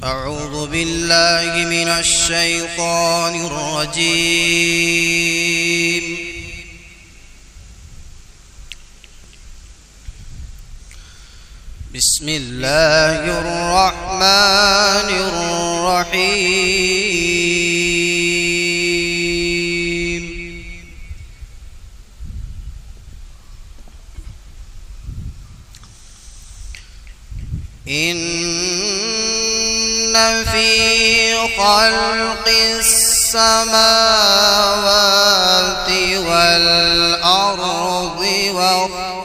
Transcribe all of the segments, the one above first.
أعوذ بالله من الشيطان الرجيم. بسم الله الرحمن الرحيم. إن في خلق السماوات والأرض واختلاف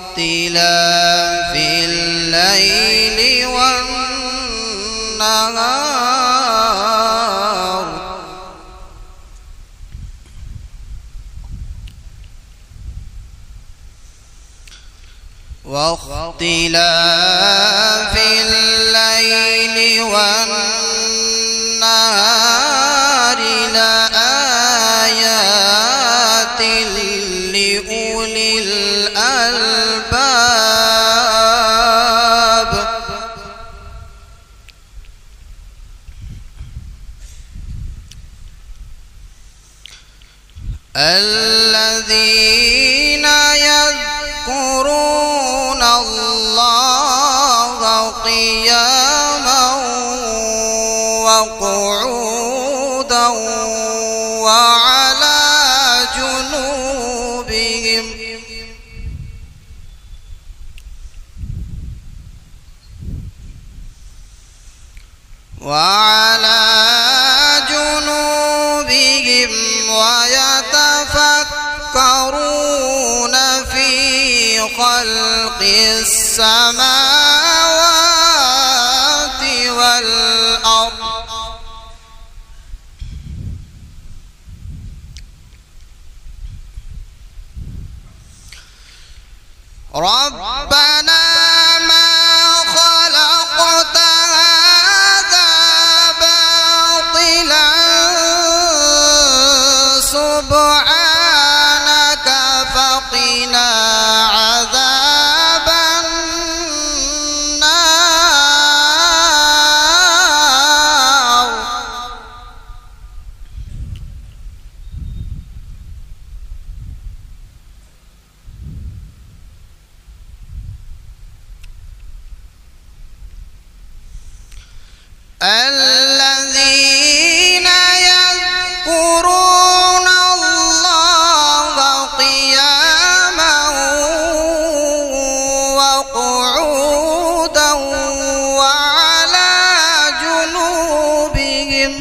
الليل والنهار لآيات لأولي الألباب. الذين يذكرون الله قياما وقعودا وعلى جنوبهم ويتفكرون في خلق السماوات والأرض ربنا ما خلقت هذا باطلا سبحانك فقنا عذاب النار. الذين يذكرون الله قياما وقعودا وعلى جنوبهم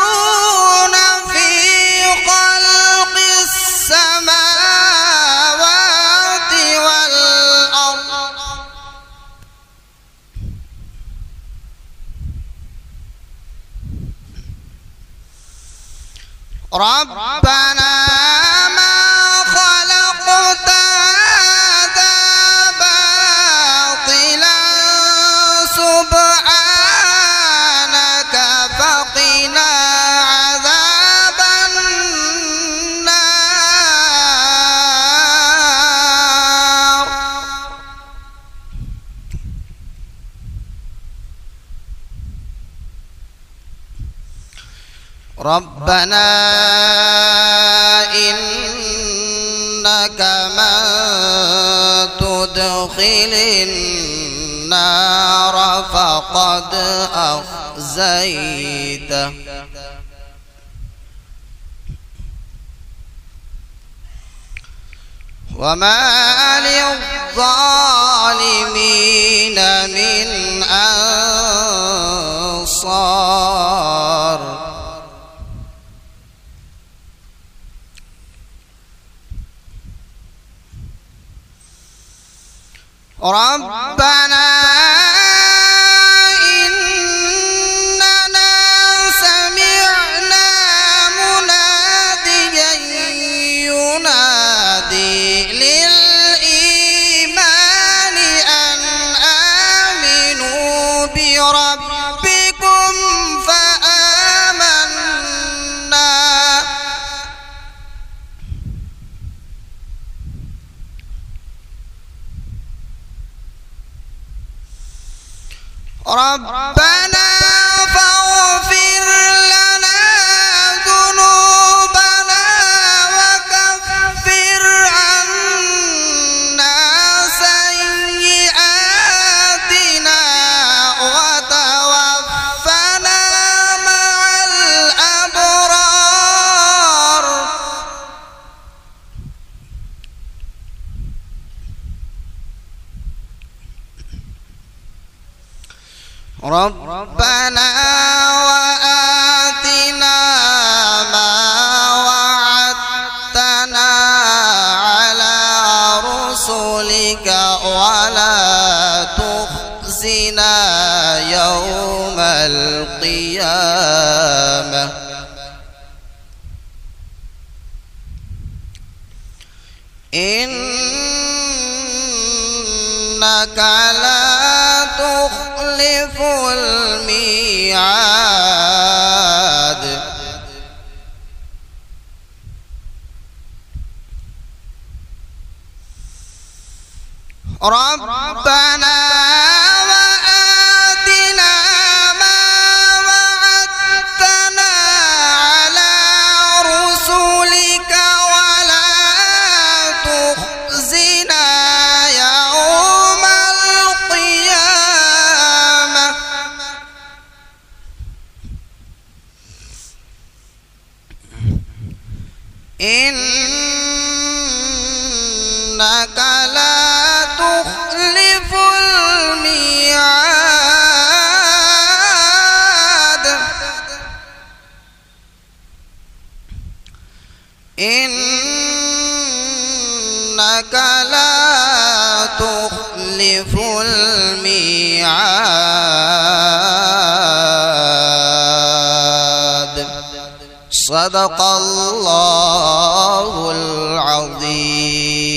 ويتفكرون في خلق السماوات والأرض ربنا ما خلقت هذا باطلا سبحانك فقنا عذاب النار. ربنا إنك من تدخل النار فقد أخزيته وما للظالمين من أنصار. ربنا إننا سمعنا مناديا ينادي للإيمان أن آمنوا بربكم ربكم فآمنا ربنا فاغفر لنا ذنوبنا وكفر عنا سيئاتنا وتوفنا مع الأبرار ربنا وآتنا ما وعدتنا على رسلك ولا تخزنا يوم القيامة إنك لا تخلف الميعاد ربنا وآتنا ما وعدتنا على رسلك ولا تخزنا يوم القيامة إنك لا تخلف الميعاد إنك لا تخلف الميعاد صدق الله العظيم.